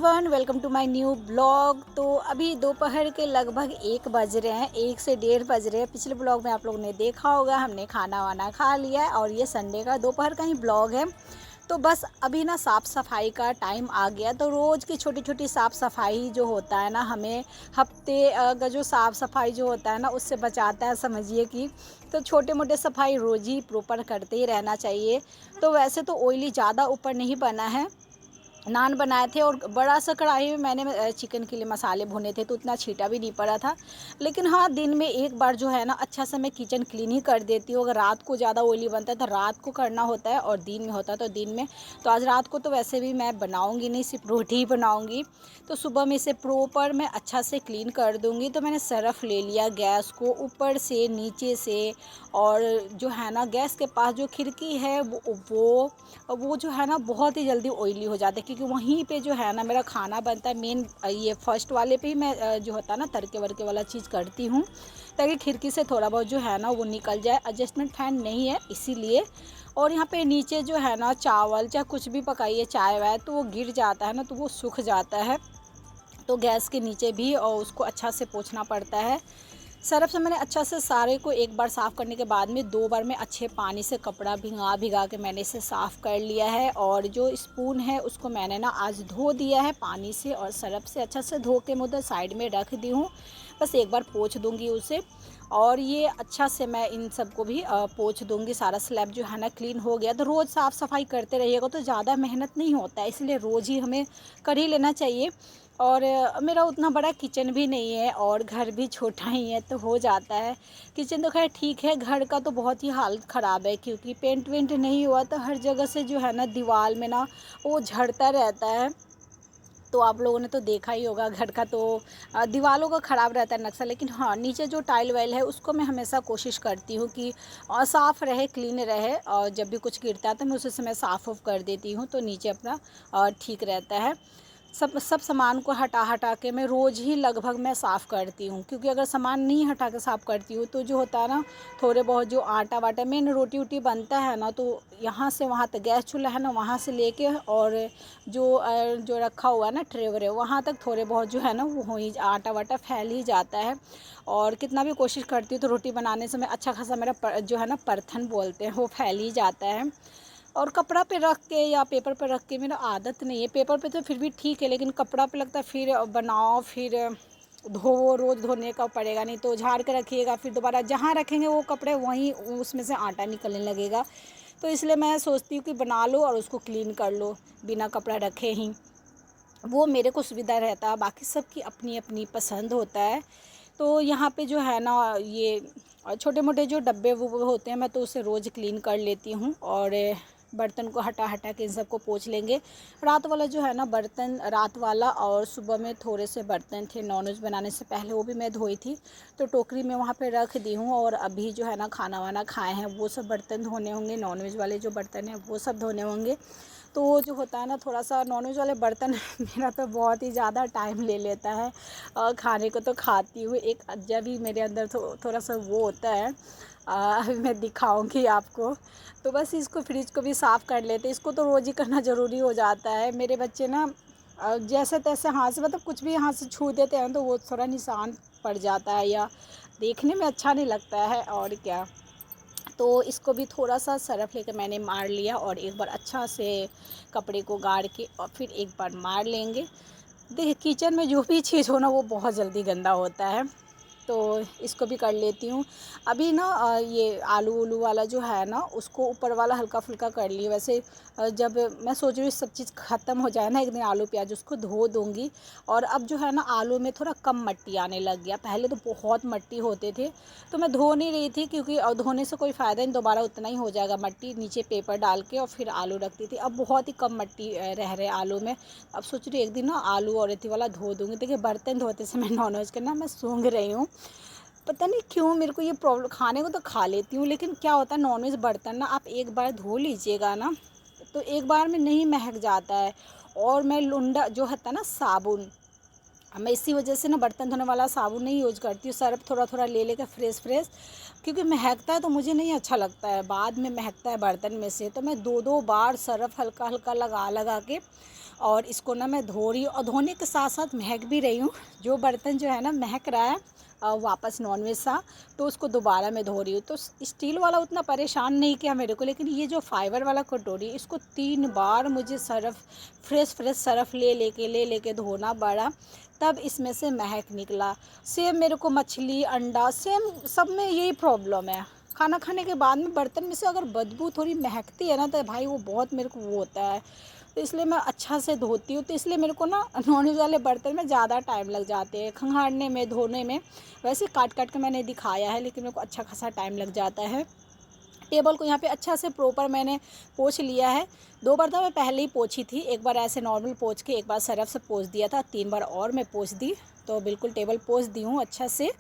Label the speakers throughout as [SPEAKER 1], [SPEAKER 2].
[SPEAKER 1] Everyone, welcome to my new blog. तो अभी दोपहर के लगभग 1 बज रहे हैं, 1 से 1:30 बज रहे हैं। पिछले ब्लॉग में आप लोगों ने देखा होगा, हमने खाना वाना खा लिया है और ये संडे का दोपहर का ही ब्लॉग है। तो बस अभी ना साफ़ सफाई का टाइम आ गया। तो रोज़ की छोटी छोटी साफ़ सफाई जो होता है ना, हमें हफ्ते का जो साफ़ सफाई जो होता है ना, उससे बचाता है, समझिए कि। तो छोटे मोटे सफाई रोज़ ही प्रॉपर करते ही रहना चाहिए। तो वैसे तो ऑयली ज़्यादा ऊपर नहीं बना है, नान बनाए थे और बड़ा सा कढ़ाई में मैंने चिकन के लिए मसाले भुने थे, तो उतना छीटा भी नहीं पड़ा था। लेकिन हाँ, दिन में एक बार जो है ना, अच्छा से मैं किचन क्लीन ही कर देती हूँ। अगर रात को ज़्यादा ऑयली बनता है तो रात को करना होता है, और दिन में होता है तो दिन में। तो आज रात को तो वैसे भी मैं बनाऊँगी नहीं, सिर्फ रोटी ही बनाऊँगी। तो सुबह में इसे प्रॉपर मैं अच्छा से क्लीन कर दूँगी। तो मैंने सरफ़ ले लिया, गैस को ऊपर से नीचे से, और जो है ना गैस के पास जो खिड़की है वो जो है ना बहुत ही जल्दी ऑयली हो जाता है, क्योंकि वहीं पे जो है ना मेरा खाना बनता है। मेन ये फर्स्ट वाले पे ही मैं जो होता है ना तड़के वड़के वाला चीज़ करती हूँ, ताकि खिड़की से थोड़ा बहुत जो है ना वो निकल जाए। एडजस्टमेंट फ़ैन नहीं है इसीलिए। और यहाँ पे नीचे जो है ना चावल चाहे कुछ भी पकाइए, चाय वाय, तो वो गिर जाता है ना, तो वो सूख जाता है। तो गैस के नीचे भी और उसको अच्छा से पोंछना पड़ता है। सरफ़ से मैंने अच्छा से सारे को एक बार साफ़ करने के बाद में 2 बार में अच्छे पानी से कपड़ा भिगा भिगा के मैंने इसे साफ़ कर लिया है। और जो स्पून है उसको मैंने ना आज धो दिया है पानी से और सरफ़ से, अच्छा से धो के मैं उधर साइड में रख दी हूँ। बस एक बार पोंछ दूँगी उसे, और ये अच्छा से मैं इन सबको भी पोंछ दूँगी। सारा स्लैब जो है ना क्लीन हो गया। तो रोज़ साफ़ सफाई करते रहिएगा तो ज़्यादा मेहनत नहीं होता है, इसलिए रोज़ ही हमें कर ही लेना चाहिए। और मेरा उतना बड़ा किचन भी नहीं है और घर भी छोटा ही है, तो हो जाता है। किचन तो खैर ठीक है, घर का तो बहुत ही हालत ख़राब है, क्योंकि पेंट वेंट नहीं हुआ तो हर जगह से जो है ना दीवार में ना वो झड़ता रहता है। तो आप लोगों ने तो देखा ही होगा घर का, तो दीवारों का ख़राब रहता है नक्शा। लेकिन हाँ, नीचे जो टाइल वाइल है उसको मैं हमेशा कोशिश करती हूँ कि साफ़ रहे, क्लीन रहे। और जब भी कुछ गिरता है तो मैं उसे समय साफ़ ऑफ कर देती हूँ, तो नीचे अपना ठीक रहता है। सब सब सामान को हटा हटा के मैं रोज़ ही लगभग मैं साफ़ करती हूँ, क्योंकि अगर सामान नहीं हटा के साफ़ करती हूँ तो जो होता है ना, थोड़े बहुत जो आटा वाटा, मेन रोटी वोटी बनता है ना, तो यहाँ से वहाँ तक गैस चूल्हा है ना, वहाँ से लेके और जो रखा हुआ है ना ट्रे वरे, वहाँ तक थोड़े बहुत जो है ना वो हो ही आटा वाटा फैल ही जाता है। और कितना भी कोशिश करती हूँ तो रोटी बनाने समय अच्छा खासा मेरा जो है ना परथन बोलते हैं, वो फैल ही जाता है। और कपड़ा पे रख के या पेपर पे रख के मेरा आदत नहीं है। पेपर पे तो फिर भी ठीक है, लेकिन कपड़ा पे लगता है फिर बनाओ, फिर धोवो, रोज़ धोने का पड़ेगा। नहीं तो झाड़ के रखिएगा, फिर दोबारा जहाँ रखेंगे वो कपड़े वहीं उसमें से आटा निकलने लगेगा। तो इसलिए मैं सोचती हूँ कि बना लो और उसको क्लीन कर लो बिना कपड़ा रखे ही, वो मेरे को सुविधा रहता है। बाकी सबकी अपनी अपनी पसंद होता है। तो यहाँ पे जो है ना ये छोटे मोटे जो डब्बे वो होते हैं, मैं तो उसे रोज़ क्लीन कर लेती हूँ। और बर्तन को हटा हटा के इन सबको पोंछ लेंगे। रात वाला जो है ना बर्तन, रात वाला और सुबह में थोड़े से बर्तन थे नॉनवेज बनाने से पहले, वो भी मैं धोई थी, तो टोकरी में वहाँ पे रख दी हूँ। और अभी जो है ना खाना वाना खाए हैं वो सब बर्तन धोने होंगे, नॉनवेज वाले जो बर्तन हैं वो सब धोने होंगे। तो वो जो होता है ना थोड़ा सा नॉनवेज वाले बर्तन मेरा तो बहुत ही ज़्यादा टाइम ले लेता है। खाने को तो खाती हूँ, एक जब भी मेरे अंदर थोड़ा सा वो होता है। अभी मैं दिखाऊंगी आपको। तो बस इसको, फ्रिज को भी साफ़ कर लेते, इसको तो रोज़ ही करना ज़रूरी हो जाता है। मेरे बच्चे ना जैसे तैसे हाथ से, मतलब कुछ भी हाथ से छू देते हैं तो वो थोड़ा निशान पड़ जाता है, या देखने में अच्छा नहीं लगता है, और क्या। तो इसको भी थोड़ा सा सरफ़ लेकर मैंने मार लिया, और एक बार अच्छा से कपड़े को गाड़ के और फिर एक बार मार लेंगे। देखिए, किचन में जो भी चीज़ हो ना वो बहुत जल्दी गंदा होता है, तो इसको भी कर लेती हूँ। अभी ना ये आलू उलू वाला जो है ना उसको ऊपर वाला हल्का फुल्का कर लिए। वैसे जब मैं सोच रही हूँ सब चीज़ ख़त्म हो जाए ना, एक दिन आलू प्याज उसको धो दूँगी। और अब जो है ना आलू में थोड़ा कम मिट्टी आने लग गया, पहले तो बहुत मिट्टी होते थे। तो मैं धो नहीं रही थी, क्योंकि धोने से कोई फ़ायदा नहीं, दोबारा उतना ही हो जाएगा मिट्टी, नीचे पेपर डाल के और फिर आलू रखती थी। अब बहुत ही कम मिट्टी रह रहे आलू में। अब सोच रही हूँ एक दिन ना आलू और एथी वाला धो दूँगी। देखिए, बर्तन धोते समय नॉनवेज का ना मैं सूंघ रही हूँ, पता नहीं क्यों मेरे को ये प्रॉब्लम। खाने को तो खा लेती हूँ, लेकिन क्या होता है नॉनवेज बर्तन ना आप एक बार धो लीजिएगा ना, तो एक बार में नहीं महक जाता है। और मैं लुंडा जो होता है ना साबुन, मैं इसी वजह से ना बर्तन धोने वाला साबुन नहीं यूज़ करती हूँ, सर्फ़ थोड़ा थोड़ा ले लेकर फ्रेश फ्रेश, क्योंकि महकता है तो मुझे नहीं अच्छा लगता है, बाद में महकता है बर्तन में से। तो मैं दो दो बार सर्फ़ हल्का हल्का लगा लगा के और इसको ना मैं धो रही हूँ, और धोने के साथ साथ महक भी रही हूँ। जो बर्तन जो है ना महक रहा है वापस नॉनवेज सा, तो उसको दोबारा मैं धो रही हूँ। तो स्टील वाला उतना परेशान नहीं किया मेरे को, लेकिन ये जो फाइबर वाला कटोरी, इसको 3 बार मुझे सर्फ़ फ्रेश फ्रेश सर्फ़ ले लेके धोना पड़ा, तब इसमें से महक निकला। सेम मेरे को मछली अंडा सेम सब में यही प्रॉब्लम है। खाना खाने के बाद में बर्तन में से अगर बदबू थोड़ी महकती है ना, तो भाई वो बहुत मेरे को वो होता है। तो इसलिए मैं अच्छा से धोती हूँ, तो इसलिए मेरे को ना नॉनवेज वाले बर्तन में ज़्यादा टाइम लग जाते हैं खंगालने में, धोने में। वैसे काट काट के मैंने दिखाया है, लेकिन मेरे को अच्छा खासा टाइम लग जाता है। टेबल को यहाँ पे अच्छा से प्रॉपर मैंने पोंछ लिया है। 2 बार तो मैं पहले ही पोंछी थी, एक बार ऐसे नॉर्मल पोंछ के एक बार सर्फ़ से पोंछ दिया था, 3 बार और मैं पोंछ दी। तो बिल्कुल टेबल पोंछ दी हूँ अच्छा से।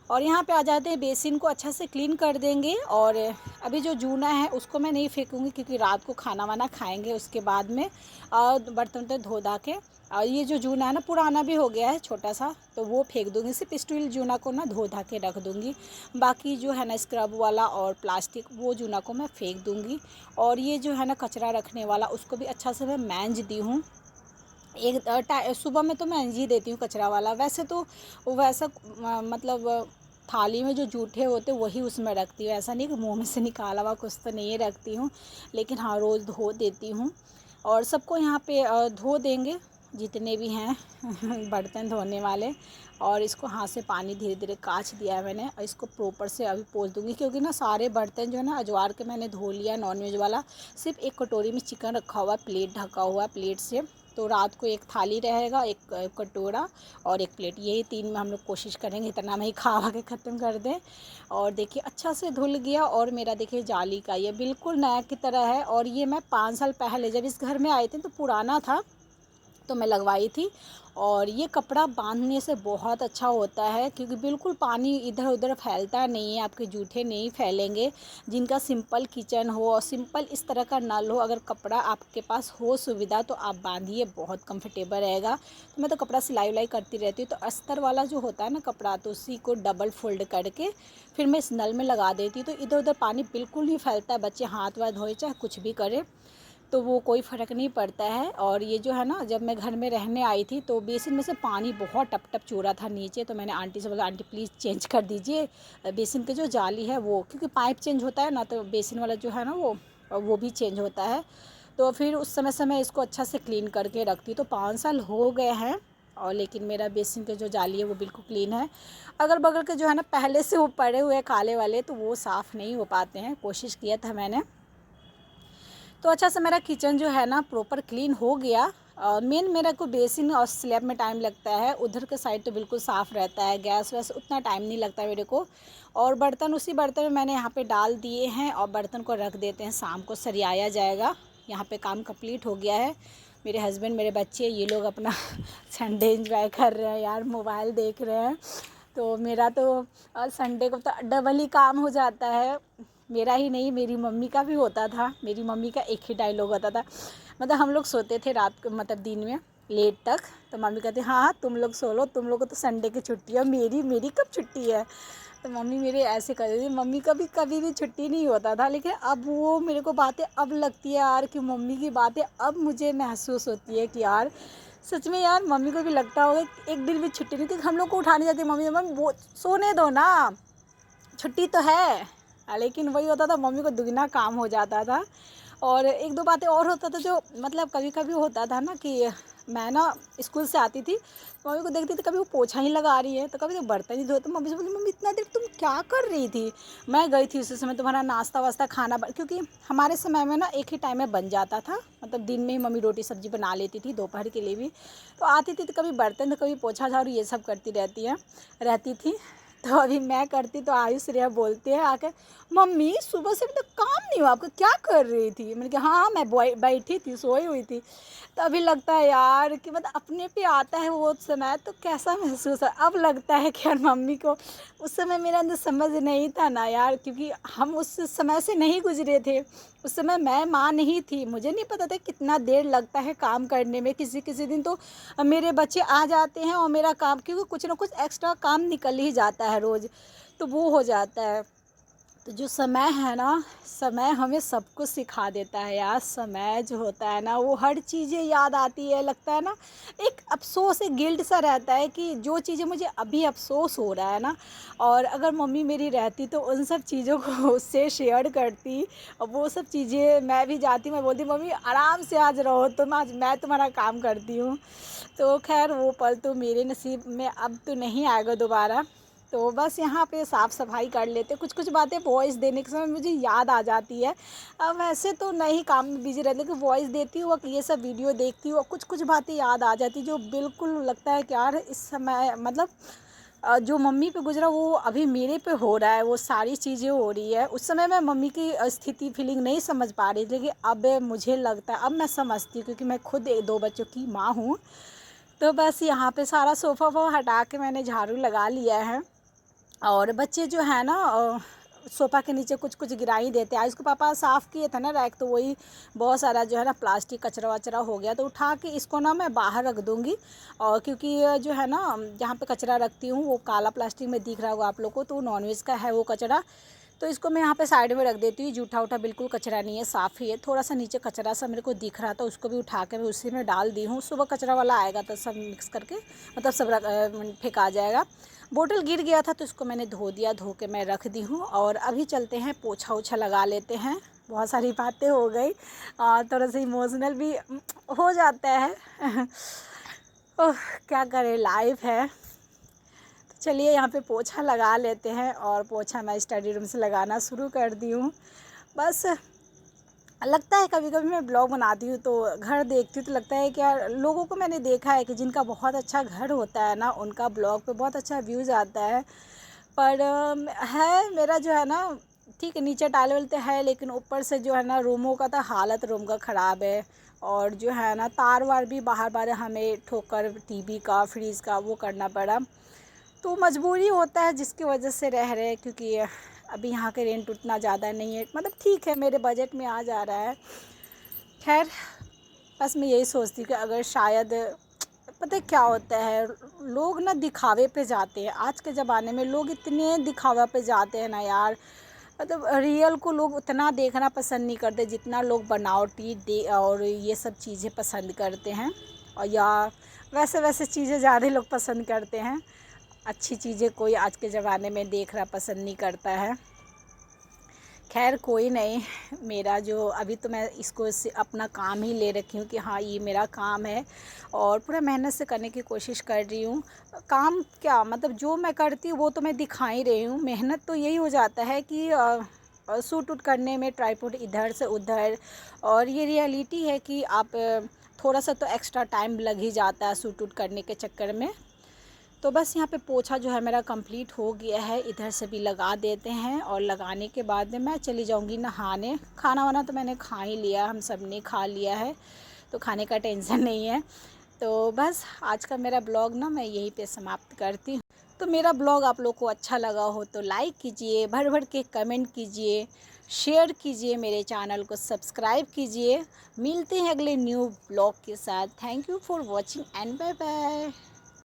[SPEAKER 1] और यहाँ पे आ जाते हैं, बेसिन को अच्छा से क्लीन कर देंगे। और अभी जो जूना है उसको मैं नहीं फेंकूँगी, क्योंकि रात को खाना वाना खाएँगे उसके बाद में बर्तन तो धो धा के। और ये जो जूना है ना पुराना भी हो गया है छोटा सा, तो वो फेंक दूँगी। सिर्फ स्टील जूना को ना धो धा के रख दूँगी, बाकी जो है ना स्क्रब वाला और प्लास्टिक वो जूना को मैं फेंक दूँगी। और ये जो है ना कचरा रखने वाला, उसको भी अच्छा से मैं मांज दी हूँ। सुबह में तो मैं मांज ही देती हूँ कचरा वाला। वैसे तो वैसा मतलब थाली में जो जूठे होते वही उसमें रखती हूँ, ऐसा नहीं कि मुंह में से निकाला हुआ कुछ तो नहीं रखती हूँ, लेकिन हाँ रोज़ धो देती हूँ। और सबको यहाँ पे धो देंगे जितने भी हैं बर्तन धोने वाले। और इसको हाथ से पानी धीरे धीरे काछ दिया है मैंने, और इसको प्रॉपर से अभी पोंछ दूँगी, क्योंकि ना सारे बर्तन जो है ना अजवार के मैंने धो लिया नॉनवेज वाला। सिर्फ एक कटोरी में चिकन रखा हुआ, प्लेट ढका हुआ है प्लेट से। तो रात को एक थाली रहेगा, एक कटोरा और एक प्लेट, यही 3 में हम लोग कोशिश करेंगे इतना में ही खा के ख़त्म कर दें। और देखिए अच्छा से धुल गया। और मेरा देखिए जाली का ये बिल्कुल नया की तरह है। और ये मैं 5 साल पहले जब इस घर में आई थी तो पुराना था, तो मैं लगवाई थी। और ये कपड़ा बांधने से बहुत अच्छा होता है, क्योंकि बिल्कुल पानी इधर उधर फैलता नहीं है, आपके जूठे नहीं फैलेंगे। जिनका सिंपल किचन हो और सिंपल इस तरह का नल हो, अगर कपड़ा आपके पास हो सुविधा, तो आप बांधिए, बहुत कंफर्टेबल रहेगा। तो मैं तो कपड़ा सिलाई उलाई करती रहती हूँ, तो अस्तर वाला जो होता है ना कपड़ा, तो उसी को डबल फोल्ड करके फिर मैं इस नल में लगा देती हूँ। तो इधर उधर पानी बिल्कुल नहीं फैलता है, बच्चे हाथ वाथ धोए चाहे कुछ भी करे, तो वो कोई फ़र्क नहीं पड़ता है। और ये जो है ना, जब मैं घर में रहने आई थी तो बेसिन में से पानी बहुत टप टप चूरा था नीचे, तो मैंने आंटी से बोला, आंटी प्लीज़ चेंज कर दीजिए बेसिन के जो जाली है वो, क्योंकि पाइप चेंज होता है ना, तो बेसिन वाला जो है ना वो भी चेंज होता है। तो फिर उस समय से मैं इसको अच्छा से क्लीन करके रखती हूँ। तो 5 साल हो गए हैं, और लेकिन मेरा बेसिन के जो जाली है वो बिल्कुल क्लीन है। अगल बगल के जो है ना पहले से वो पड़े हुए काले वाले, तो वो साफ़ नहीं हो पाते हैं, कोशिश किया था मैंने। तो अच्छा से मेरा किचन जो है ना प्रॉपर क्लीन हो गया। मेन मेरा को बेसिन और स्लैब में टाइम लगता है, उधर के साइड तो बिल्कुल साफ़ रहता है, गैस वैस उतना टाइम नहीं लगता मेरे को। और बर्तन उसी बर्तन में मैंने यहाँ पे डाल दिए हैं, और बर्तन को रख देते हैं, शाम को सरियाया जाएगा। यहाँ पे काम कंप्लीट हो गया है। मेरे हस्बैंड, मेरे बच्चे, ये लोग अपना संडे एंजॉय कर रहे हैं यार, मोबाइल देख रहे हैं। तो मेरा तो संडे को तो डबल ही काम हो जाता है। मेरा ही नहीं, मेरी मम्मी का भी होता था। मेरी मम्मी का एक ही डायलॉग होता था, मतलब हम लोग सोते थे रात को, मतलब दिन में लेट तक, तो मम्मी कहती हाँ हाँ तुम लोग सो लो, तुम लोग को तो संडे की छुट्टी है। मेरी मेरी कब छुट्टी है? तो मम्मी मेरे ऐसे करती थी। मम्मी का भी कभी भी छुट्टी नहीं होता था, लेकिन अब वो मेरे को बातें अब लगती है यार, कि मम्मी की बातें अब मुझे महसूस होती है कि यार सच में यार मम्मी को भी लगता होगा कि एक दिन भी छुट्टी नहीं थी। हम लोग को उठाने जाती, मम्मी मम्मी वो सोने दो ना, छुट्टी तो है। लेकिन वही होता था, मम्मी को दुगना काम हो जाता था। और एक दो बातें और होता था, जो मतलब कभी कभी होता था ना कि मैं ना स्कूल से आती थी, मम्मी को देखती थी, कभी वो पोछा ही लगा रही है, तो कभी तो बर्तन ही धो, तो मम्मी से बोलती, मम्मी इतना देर तुम क्या कर रही थी? मैं गई थी उसी समय, तुम्हारा नाश्ता वास्ता खाना क्योंकि हमारे समय में ना एक ही टाइम में बन जाता था, मतलब दिन में ही मम्मी रोटी सब्जी बना लेती थी, दोपहर के लिए भी। तो आती थी तो कभी बर्तन, तो कभी पोछा झाड़ू, ये सब करती रहती थी। तो अभी मैं करती तो आयुष रिया बोलते हैं आकर, मम्मी सुबह से अभी तक काम नहीं हुआ आपका, क्या कर रही थी? मैंने कहा हाँ मैं बैठी थी, सोई हुई थी। तो अभी लगता है यार कि मतलब अपने पे आता है वो समय तो कैसा महसूस है। अब लगता है कि यार मम्मी को उस समय मेरे अंदर समझ नहीं था ना यार, क्योंकि हम उस समय से नहीं गुजरे थे। उस समय मैं माँ नहीं थी, मुझे नहीं पता था कितना देर लगता है काम करने में। किसी किसी दिन तो मेरे बच्चे आ जाते हैं और मेरा काम, क्योंकि कुछ ना कुछ एक्स्ट्रा काम निकल ही जाता है रोज़, तो वो हो जाता है। तो जो समय है ना, समय हमें सब कुछ सिखा देता है यार। समय जो होता है ना, वो हर चीज़ें याद आती है, लगता है ना एक अफ़सोस, एक गिल्ट सा रहता है कि जो चीज़ें मुझे अभी अफ़सोस हो रहा है ना, और अगर मम्मी मेरी रहती तो उन सब चीज़ों को उससे शेयर करती, और वो सब चीज़ें मैं भी जाती, मैं बोलती मम्मी आराम से आज रहो तुम, आज मैं तुम्हारा काम करती हूँ। तो खैर वो पल तो मेरे नसीब में अब तो नहीं आएगा दोबारा। तो बस यहाँ पे साफ़ सफाई कर लेते, कुछ कुछ बातें वॉइस देने के समय मुझे याद आ जाती है। वैसे तो नहीं काम में बिजी रहती, लेकिन वॉइस देती हूँ और ये सब वीडियो देखती हूँ और कुछ कुछ बातें याद आ जाती जो बिल्कुल लगता है कि यार इस समय मतलब जो मम्मी पे गुजरा वो अभी मेरे पे हो रहा है, वो सारी चीज़ें हो रही है। उस समय मैं मम्मी की स्थिति फीलिंग नहीं समझ पा रही थी, लेकिन अब मुझे लगता है, अब मैं समझती हूँ, क्योंकि मैं खुद 2 बच्चों की माँ हूँ। तो बस यहाँ पे सारा सोफ़ा वोफ़ा हटा के मैंने झाड़ू लगा लिया है। और बच्चे जो है ना सोफ़ा के नीचे कुछ कुछ गिरा ही देते हैं। आज उसके पापा साफ़ किए थे ना रैक, तो वही बहुत सारा जो है ना प्लास्टिक कचरा वचरा हो गया, तो उठा के इसको ना मैं बाहर रख दूँगी। और क्योंकि ये जो है ना जहाँ पे कचरा रखती हूँ वो काला प्लास्टिक में दिख रहा होगा आप लोग को, तो नॉनवेज का है वो कचरा। तो इसको मैं यहाँ पे साइड में रख देती हूँ। जूठा उठा बिल्कुल कचरा नहीं है, साफ़ ही है। थोड़ा सा नीचे कचरा सा मेरे को दिख रहा था, उसको भी उठा के मैं उसी में डाल दी हूँ। सुबह कचरा वाला आएगा तो सब मिक्स करके मतलब सब फेंका जाएगा। बोतल गिर गया था तो इसको मैंने धो दिया, धो के मैं रख दी हूँ। और अभी चलते हैं पोछा ओछा लगा लेते हैं। बहुत सारी बातें हो गई और थोड़ा सा इमोशनल भी हो जाता है। ओह क्या करें, लाइफ है। तो चलिए यहाँ पे पोछा लगा लेते हैं, और पोछा मैं स्टडी रूम से लगाना शुरू कर दी हूँ। बस लगता है कभी कभी मैं ब्लॉग बनाती हूँ तो घर देखती हूँ तो लगता है कि यार लोगों को मैंने देखा है कि जिनका बहुत अच्छा घर होता है ना, उनका ब्लॉग पे बहुत अच्छा व्यूज़ आता है। पर है मेरा जो है ना, ठीक है नीचे टाइल वाइल तो है, लेकिन ऊपर से जो है ना रूमों का तो हालत रूम का ख़राब है। और जो है ना तार वार भी बाहर बाहर हमें ठोकर टीवी का फ्रिज का वो करना पड़ा। तो मजबूरी होता है जिसकी वजह से रह रहे हैं, क्योंकि अभी यहाँ के रेंट उतना ज़्यादा नहीं है, मतलब ठीक है मेरे बजट में आ जा रहा है। खैर बस मैं यही सोचती हूँ कि अगर शायद पता है क्या होता है, लोग ना दिखावे पे जाते हैं। आज के ज़माने में लोग इतने दिखावा पे जाते हैं ना यार, मतलब रियल को लोग उतना देखना पसंद नहीं करते जितना लोग बनावटी दे और ये सब चीज़ें पसंद करते हैं। और या वैसे वैसे चीज़ें ज़्यादा लोग पसंद करते हैं, अच्छी चीज़ें कोई आज के ज़माने में देखना पसंद नहीं करता है। खैर कोई नहीं, मेरा जो अभी तो मैं इसको अपना काम ही ले रखी हूँ कि हाँ ये मेरा काम है, और पूरा मेहनत से करने की कोशिश कर रही हूँ। काम क्या मतलब जो मैं करती हूँ वो तो मैं दिखा ही रही हूँ। मेहनत तो यही हो जाता है कि शूट वूट करने में ट्राइपॉड इधर से उधर, और ये रियलिटी है कि आप थोड़ा सा तो एक्स्ट्रा टाइम लग ही जाता है शूट वूट करने के चक्कर में। तो बस यहाँ पे पोछा जो है मेरा कंप्लीट हो गया है, इधर से भी लगा देते हैं, और लगाने के बाद में मैं चली जाऊँगी नहाने। खाना वाना तो मैंने खा ही लिया, हम सब ने खा लिया है, तो खाने का टेंशन नहीं है। तो बस आज का मेरा ब्लॉग ना मैं यहीं पे समाप्त करती हूँ। तो मेरा ब्लॉग आप लोग को अच्छा लगा हो तो लाइक कीजिए, भर भर के कमेंट कीजिए, शेयर कीजिए, मेरे चैनल को सब्सक्राइब कीजिए। मिलते हैं अगले न्यू ब्लॉग के साथ। Thank you for watching and bye bye.